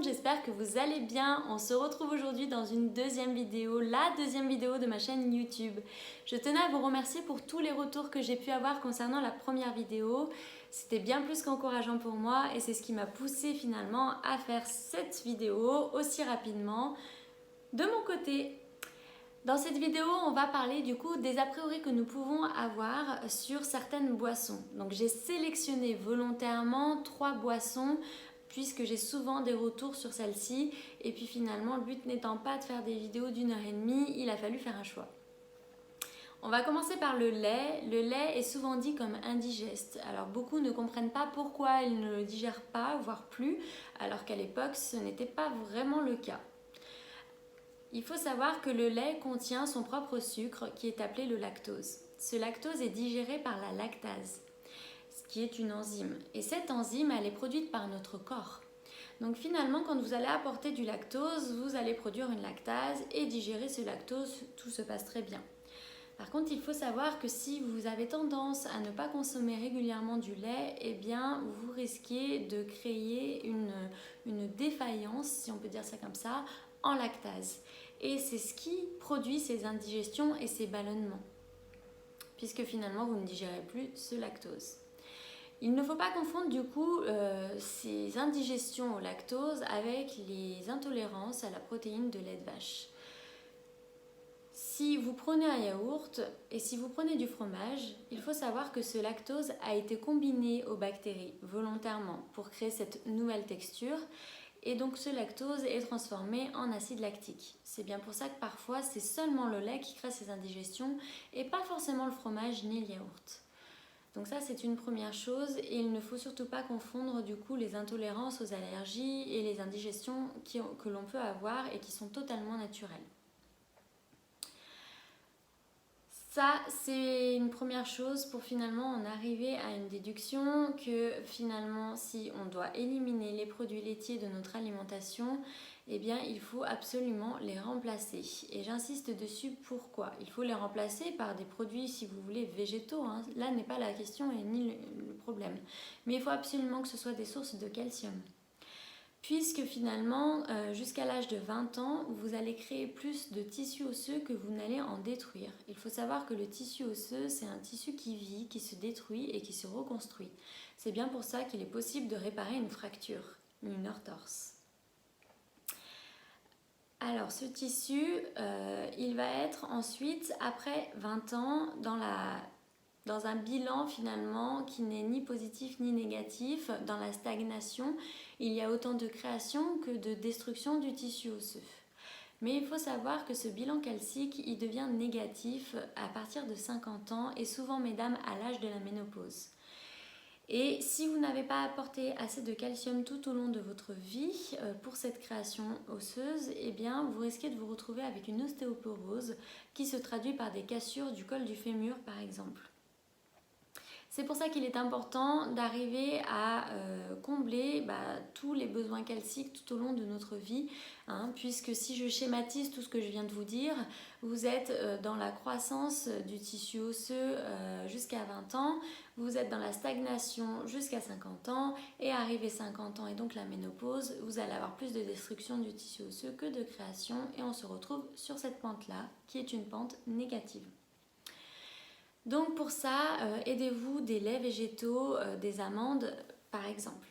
j'espère que vous allez bien. On se retrouve aujourd'hui dans une deuxième vidéo, la deuxième vidéo de ma chaîne YouTube. Je tenais à vous remercier pour tous les retours que j'ai pu avoir concernant la première vidéo. C'était bien plus qu'encourageant pour moi et c'est ce qui m'a poussé finalement à faire cette vidéo aussi rapidement de mon côté. Dans cette vidéo, on va parler du coup des a priori que nous pouvons avoir sur certaines boissons. Donc j'ai sélectionné volontairement 3 boissons puisque j'ai souvent des retours sur celles-ci et puis finalement le but n'étant pas de faire des vidéos d'1h30, il a fallu faire un choix. On va commencer par le lait. Le lait est souvent dit comme indigeste. Alors beaucoup ne comprennent pas pourquoi ils ne le digèrent pas, voire plus, alors qu'à l'époque ce n'était pas vraiment le cas. Il faut savoir que le lait contient son propre sucre qui est appelé le lactose. Ce lactose est digéré par la lactase, ce qui est une enzyme. Et cette enzyme, elle est produite par notre corps. Donc finalement, quand vous allez apporter du lactose, vous allez produire une lactase et digérer ce lactose, tout se passe très bien. Par contre, il faut savoir que si vous avez tendance à ne pas consommer régulièrement du lait, eh bien, vous risquez de créer une défaillance, si on peut dire ça comme ça, en lactase. Et c'est ce qui produit ces indigestions et ces ballonnements, puisque finalement, vous ne digérez plus ce lactose. Il ne faut pas confondre du coup ces indigestions au lactose avec les intolérances à la protéine de lait de vache. Si vous prenez un yaourt et si vous prenez du fromage, il faut savoir que ce lactose a été combiné aux bactéries volontairement pour créer cette nouvelle texture et donc ce lactose est transformé en acide lactique. C'est bien pour ça que parfois c'est seulement le lait qui crée ces indigestions et pas forcément le fromage ni le yaourt. Donc ça c'est une première chose et il ne faut surtout pas confondre du coup les intolérances aux allergies et les indigestions que l'on peut avoir et qui sont totalement naturelles. Ça, c'est une première chose pour finalement en arriver à une déduction que finalement, si on doit éliminer les produits laitiers de notre alimentation, eh bien, il faut absolument les remplacer. Et j'insiste dessus, pourquoi ? Il faut les remplacer par des produits, si vous voulez, végétaux. Là n'est pas la question et ni le problème. Mais il faut absolument que ce soit des sources de calcium. Puisque finalement, jusqu'à l'âge de 20 ans, vous allez créer plus de tissu osseux que vous n'allez en détruire. Il faut savoir que le tissu osseux, c'est un tissu qui vit, qui se détruit et qui se reconstruit. C'est bien pour ça qu'il est possible de réparer une fracture, une entorse. Alors ce tissu, il va être ensuite, après 20 ans, dans un bilan finalement qui n'est ni positif ni négatif, dans la stagnation, il y a autant de création que de destruction du tissu osseux. Mais il faut savoir que ce bilan calcique, il devient négatif à partir de 50 ans et souvent, mesdames, à l'âge de la ménopause. Et si vous n'avez pas apporté assez de calcium tout au long de votre vie pour cette création osseuse, eh bien vous risquez de vous retrouver avec une ostéoporose qui se traduit par des cassures du col du fémur par exemple. C'est pour ça qu'il est important d'arriver à combler tous les besoins calciques tout au long de notre vie, puisque si je schématise tout ce que je viens de vous dire, vous êtes dans la croissance du tissu osseux jusqu'à 20 ans, vous êtes dans la stagnation jusqu'à 50 ans, et arrivé 50 ans et donc la ménopause, vous allez avoir plus de destruction du tissu osseux que de création, et on se retrouve sur cette pente-là, qui est une pente négative. Donc pour ça, aidez-vous des laits végétaux, des amandes par exemple.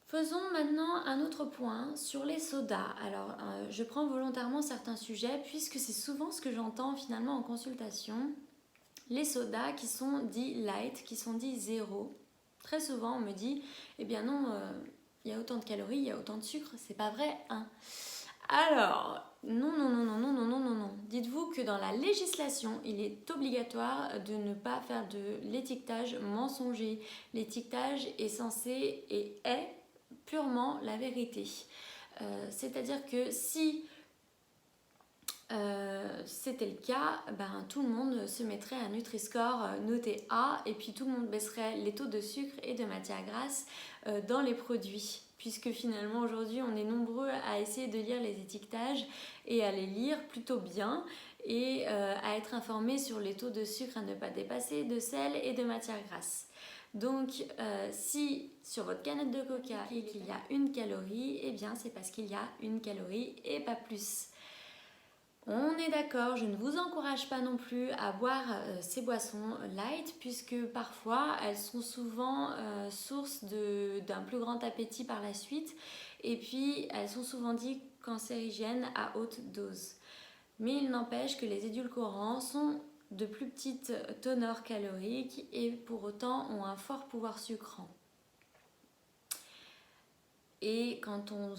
Faisons maintenant un autre point sur les sodas. Alors je prends volontairement certains sujets puisque c'est souvent ce que j'entends finalement en consultation. Les sodas qui sont dits light, qui sont dits zéro. Très souvent on me dit, eh bien non, il y a autant de calories, il y a autant de sucre, c'est pas vrai, hein. Alors, non. Dites-vous que dans la législation, il est obligatoire de ne pas faire de l'étiquetage mensonger. L'étiquetage est censé et est purement la vérité. C'est-à-dire que si c'était le cas, tout le monde se mettrait un Nutri-Score noté A et puis tout le monde baisserait les taux de sucre et de matière grasse dans les produits. Puisque finalement aujourd'hui on est nombreux à essayer de lire les étiquetages et à les lire plutôt bien et à être informés sur les taux de sucre à ne pas dépasser, de sel et de matière grasse. Donc si sur votre canette de coca il y a 1 calorie, eh bien c'est parce qu'il y a 1 calorie et pas plus. On est d'accord, je ne vous encourage pas non plus à boire ces boissons light puisque parfois elles sont souvent source d'un plus grand appétit par la suite et puis elles sont souvent dites cancérigènes à haute dose. Mais il n'empêche que les édulcorants sont de plus petites teneurs caloriques et pour autant ont un fort pouvoir sucrant. Et quand on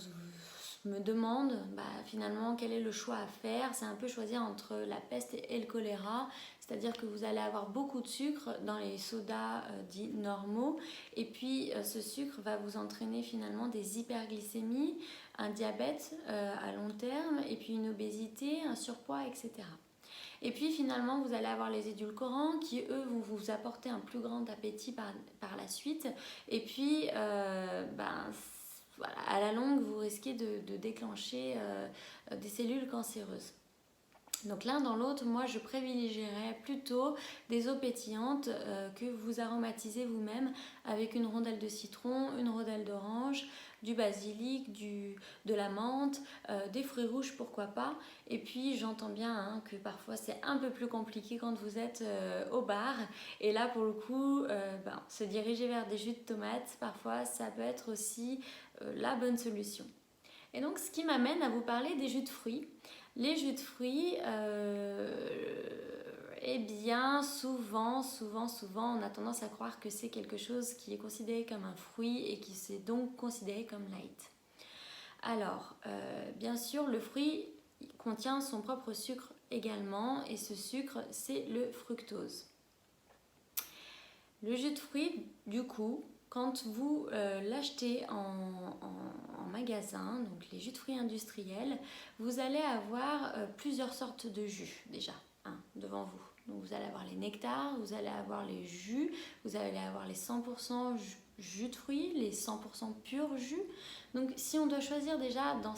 me demande finalement quel est le choix à faire, c'est un peu choisir entre la peste et le choléra, c'est-à-dire que vous allez avoir beaucoup de sucre dans les sodas dits normaux et puis ce sucre va vous entraîner finalement des hyperglycémies, un diabète à long terme et puis une obésité, un surpoids, etc. Et puis finalement vous allez avoir les édulcorants qui eux vont vous apporter un plus grand appétit par la suite et puis voilà, à la longue, vous risquez de déclencher des cellules cancéreuses. Donc l'un dans l'autre, moi je privilégierais plutôt des eaux pétillantes que vous aromatisez vous-même avec une rondelle de citron, une rondelle d'orange, du basilic, de la menthe, des fruits rouges pourquoi pas. Et puis j'entends bien que parfois c'est un peu plus compliqué quand vous êtes au bar. Et là pour le coup, se diriger vers des jus de tomates, parfois ça peut être aussi la bonne solution. Et donc ce qui m'amène à vous parler des jus de fruits. Les jus de fruits, eh bien souvent, on a tendance à croire que c'est quelque chose qui est considéré comme un fruit et qui c'est donc considéré comme light. Alors, bien sûr, le fruit contient son propre sucre également et ce sucre, c'est le fructose. Le jus de fruits, du coup, quand vous l'achetez en magasin, donc les jus de fruits industriels, vous allez avoir plusieurs sortes de jus déjà devant vous. Donc vous allez avoir les nectars, vous allez avoir les jus, vous allez avoir les 100% jus de fruits, les 100% purs jus. Donc si on doit choisir déjà dans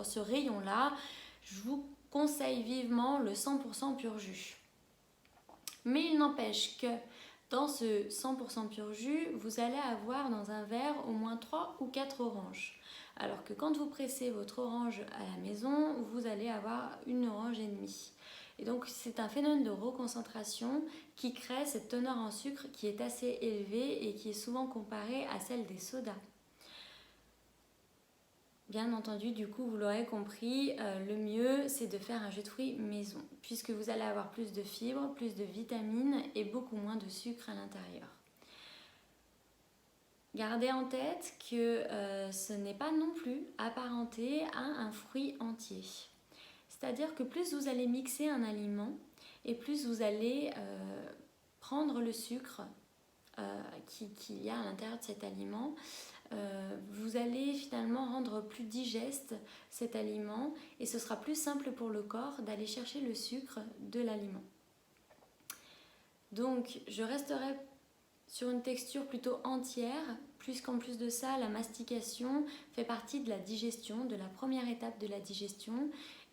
ce rayon-là, je vous conseille vivement le 100% pur jus. Mais il n'empêche que dans ce 100% pur jus, vous allez avoir dans un verre au moins 3 ou 4 oranges. Alors que quand vous pressez votre orange à la maison, vous allez avoir une orange et demie. Et donc c'est un phénomène de reconcentration qui crée cette teneur en sucre qui est assez élevée et qui est souvent comparée à celle des sodas. Bien entendu, du coup, vous l'aurez compris, le mieux c'est de faire un jus de fruits maison, puisque vous allez avoir plus de fibres, plus de vitamines et beaucoup moins de sucre à l'intérieur. Gardez en tête que ce n'est pas non plus apparenté à un fruit entier. C'est-à-dire que plus vous allez mixer un aliment et plus vous allez prendre le sucre qu'il y a à l'intérieur de cet aliment, vous allez finalement rendre plus digeste cet aliment et ce sera plus simple pour le corps d'aller chercher le sucre de l'aliment. Donc je resterai sur une texture plutôt entière, puisqu'en plus de ça, la mastication fait partie de la digestion, de la première étape de la digestion.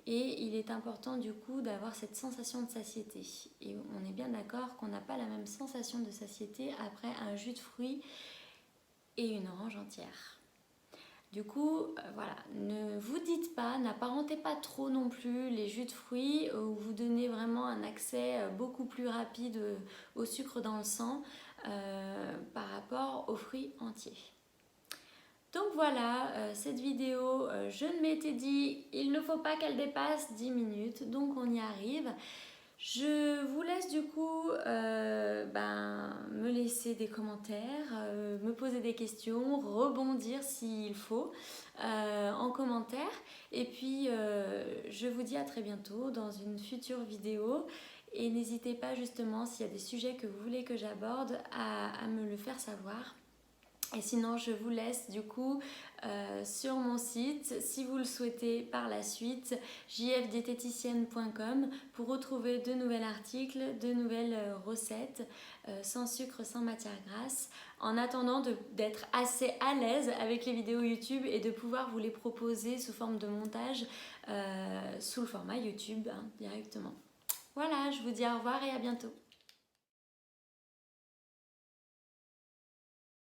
Et il est important du coup d'avoir cette sensation de satiété. Et on est bien d'accord qu'on n'a pas la même sensation de satiété après un jus de fruits et une orange entière. Du coup, voilà, ne vous dites pas, n'apparentez pas trop non plus les jus de fruits où vous donnez vraiment un accès beaucoup plus rapide au sucre dans le sang par rapport aux fruits entiers. Donc voilà, cette vidéo, je m'étais dit, il ne faut pas qu'elle dépasse 10 minutes, donc on y arrive. Je vous laisse du coup me laisser des commentaires, me poser des questions, rebondir s'il faut en commentaire. Et puis je vous dis à très bientôt dans une future vidéo. Et n'hésitez pas justement s'il y a des sujets que vous voulez que j'aborde à me le faire savoir. Et sinon, je vous laisse du coup sur mon site, si vous le souhaitez par la suite, jfdiététicienne.com pour retrouver de nouveaux articles, de nouvelles recettes sans sucre, sans matière grasse. En attendant d'être assez à l'aise avec les vidéos YouTube et de pouvoir vous les proposer sous forme de montage sous le format YouTube directement. Voilà, je vous dis au revoir et à bientôt.